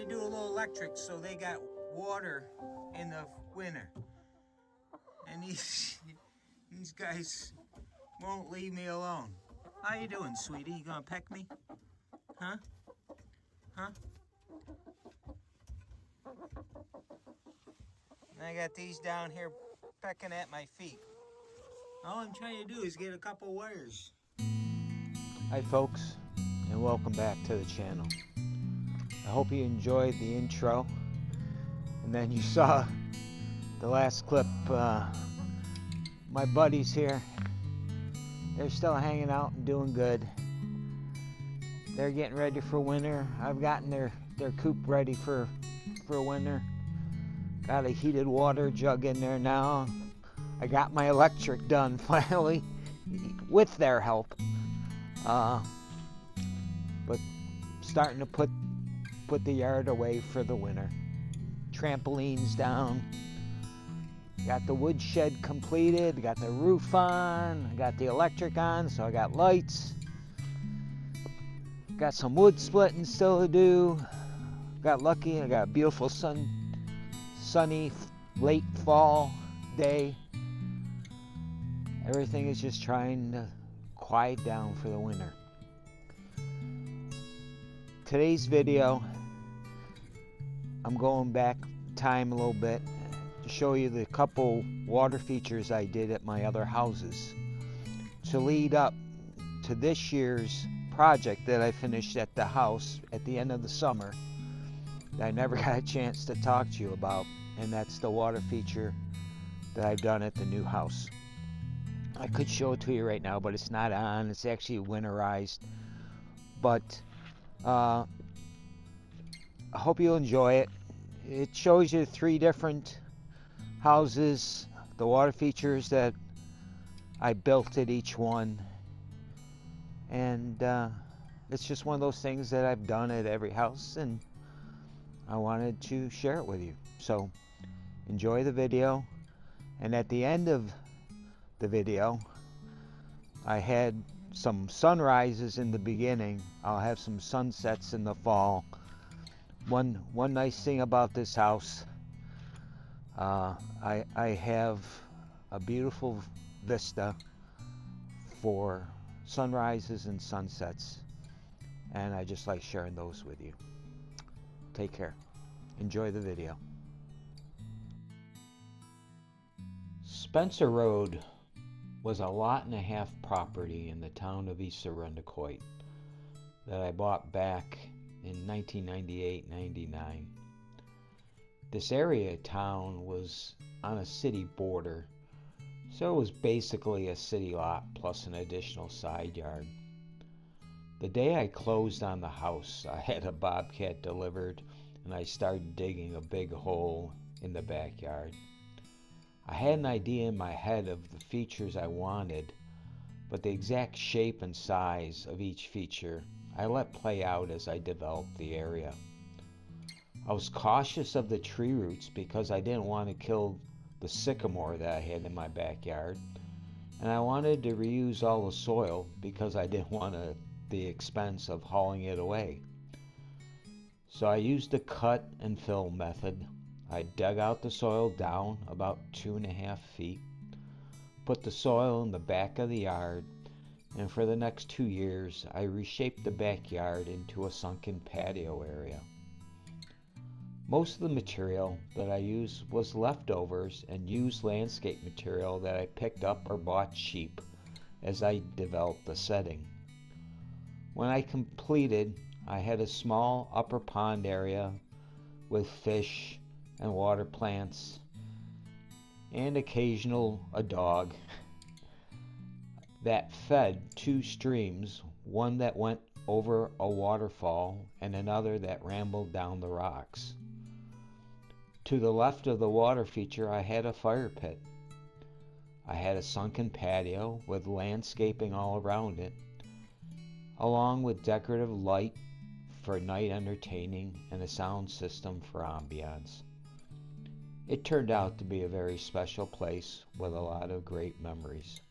do a little electric so they got water in the winter. And these guys won't leave me alone. How you doing, sweetie? You gonna peck me? Huh? Huh? And I got these down here pecking at my feet. All I'm trying to do is get a couple wires. Hi folks, and welcome back to the channel. I hope you enjoyed the intro, and then you saw the last clip. My buddies here, they're still hanging out and doing good. They're getting ready for winter. I've gotten their coop ready for winter. Got a heated water jug in there now. I got my electric done finally, with their help. But starting to put the yard away for the winter. Trampolines down. Got the wood shed completed. Got the roof on. I got the electric on, so I got lights. Got some wood splitting still to do. Got lucky. I got a beautiful sunny late fall day. Everything is just trying to quiet down for the winter. Today's video, I'm going back time a little bit to show you the couple water features I did at my other houses to lead up to this year's project that I finished at the house at the end of the summer that I never got a chance to talk to you about, and that's the water feature that I've done at the new house. I could show it to you right now, but it's not on. It's actually winterized. But I hope you'll enjoy it. It shows you 3 different houses, the water features that I built at each one. And it's just one of those things that I've done at every house, and I wanted to share it with you. So enjoy the video. And at the end of the video, I had some sunrises in the beginning. I'll have some sunsets in the fall. One nice thing about this house, I have a beautiful vista for sunrises and sunsets, and I just like sharing those with you. Take care. Enjoy the video. Spencer Road was a 1.5 lot property in the town of East Arundecoit that I bought back in 1998-99. This area of town was on a city border, so it was basically a city lot plus an additional side yard. The day I closed on the house, I had a bobcat delivered, and I started digging a big hole in the backyard. I had an idea in my head of the features I wanted, but the exact shape and size of each feature I let play out as I developed the area. I was cautious of the tree roots because I didn't want to kill the sycamore that I had in my backyard, and I wanted to reuse all the soil because I didn't want the expense of hauling it away. So I used the cut and fill method. I dug out the soil down about 2.5 feet, put the soil in the back of the yard, and for the next 2 years I reshaped the backyard into a sunken patio area. Most of the material that I used was leftovers and used landscape material that I picked up or bought cheap as I developed the setting. When I completed, I had a small upper pond area with fish and water plants and a dog that fed 2 streams, one that went over a waterfall and another that rambled down the rocks. To the left of the water feature, I had a fire pit. I had a sunken patio with landscaping all around it, along with decorative light for night entertaining and a sound system for ambiance. It turned out to be a very special place with a lot of great memories.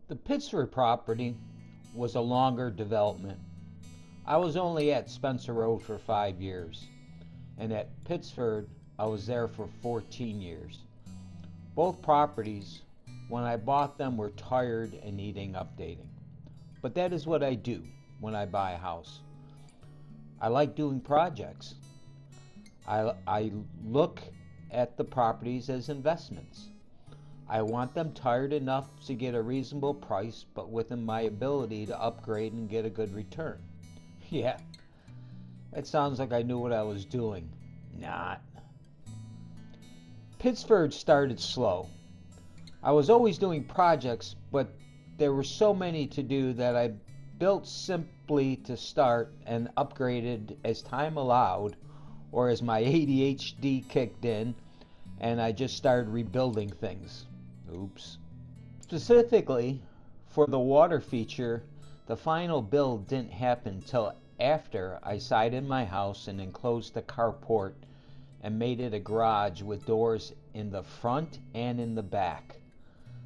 The Pittsford property was a longer development I was only at Spencer Road for 5 years, and at Pittsford I was there for 14 years. Both properties, when I bought them, were tired and needing updating. But that is what I do when I buy a house. I like doing projects. I look at the properties as investments. I want them tired enough to get a reasonable price, but within my ability to upgrade and get a good return. Yeah, it sounds like I knew what I was doing. Not. Pittsford started slow. I was always doing projects, but there were so many to do that I built simply to start and upgraded as time allowed, or as my ADHD kicked in and I just started rebuilding things. Oops. Specifically, for the water feature, the final build didn't happen till after I sided my house and enclosed the carport and made it a garage with doors in the front and in the back.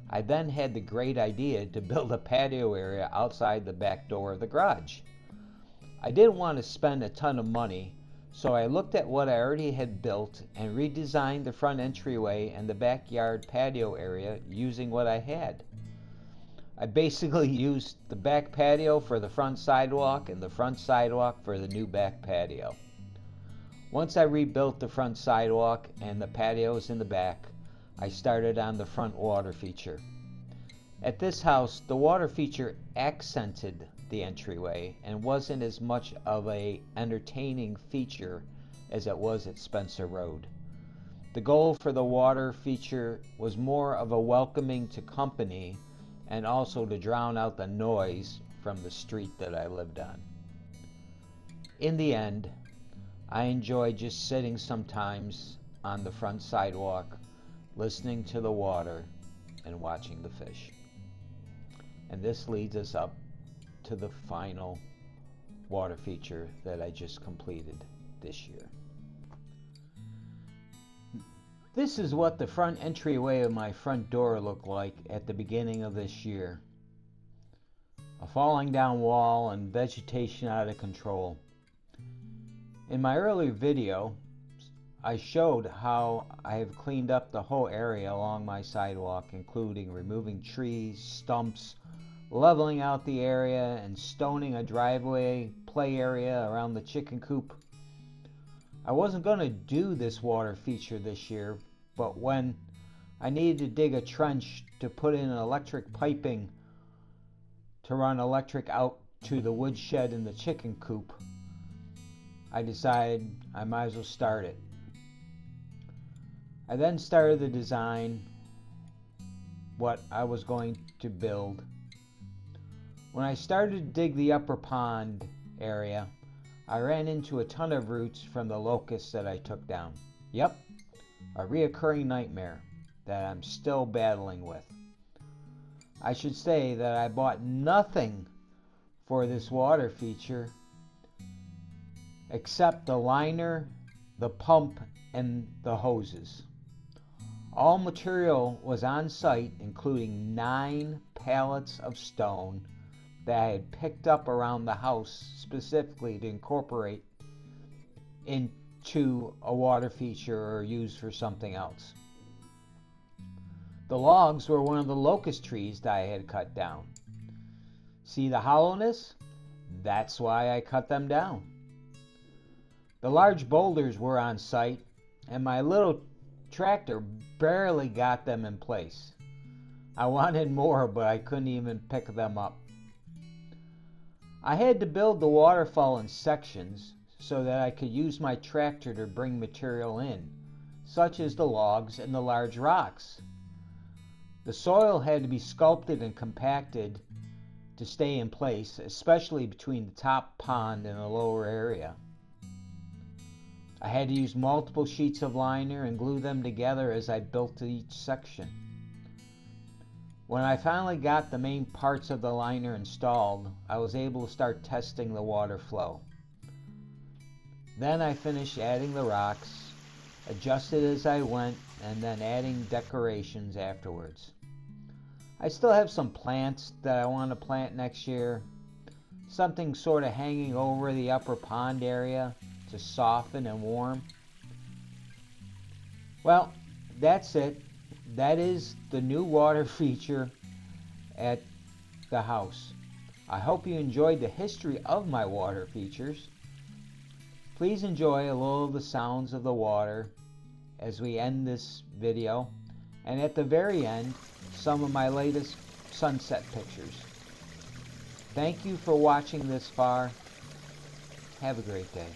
I then had the great idea to build a patio area outside the back door of the garage. I didn't want to spend a ton of money, so I looked at what I already had built and redesigned the front entryway and the backyard patio area using what I had. I basically used the back patio for the front sidewalk and the front sidewalk for the new back patio. Once I rebuilt the front sidewalk and the patios in the back, I started on the front water feature. At this house, the water feature accented the entryway and wasn't as much of an entertaining feature as it was at Spencer Road. The goal for the water feature was more of a welcoming to company and also to drown out the noise from the street that I lived on. In the end, I enjoy just sitting sometimes on the front sidewalk, listening to the water and watching the fish. And this leads us up to the final water feature that I just completed this year. This is what the front entryway of my front door looked like at the beginning of this year. A falling down wall and vegetation out of control. In my earlier video, I showed how I have cleaned up the whole area along my sidewalk, including removing trees, stumps, leveling out the area, and stoning a driveway play area around the chicken coop. I wasn't going to do this water feature this year, but when I needed to dig a trench to put in electric piping to run electric out to the woodshed in the chicken coop, I decided I might as well start it. I then started the design, what I was going to build. When I started to dig the upper pond area, I ran into a ton of roots from the locusts that I took down. Yep, a reoccurring nightmare that I'm still battling with. I should say that I bought nothing for this water feature except the liner, the pump, and the hoses. All material was on site, including 9 pallets of stone that I had picked up around the house specifically to incorporate into a water feature or use for something else. The logs were one of the locust trees that I had cut down. See the hollowness? That's why I cut them down. The large boulders were on site, and my little tractor barely got them in place. I wanted more, but I couldn't even pick them up. I had to build the waterfall in sections so that I could use my tractor to bring material in, such as the logs and the large rocks. The soil had to be sculpted and compacted to stay in place, especially between the top pond and the lower area. I had to use multiple sheets of liner and glue them together as I built each section. When I finally got the main parts of the liner installed, I was able to start testing the water flow. Then I finished adding the rocks, adjusted as I went, and then adding decorations afterwards. I still have some plants that I want to plant next year. something sort of hanging over the upper pond area to soften and warm. Well, that's it. That is the new water feature at the house. I hope you enjoyed the history of my water features. Please enjoy a little of the sounds of the water as we end this video, and at the very end, some of my latest sunset pictures. Thank you for watching this far. Have a great day.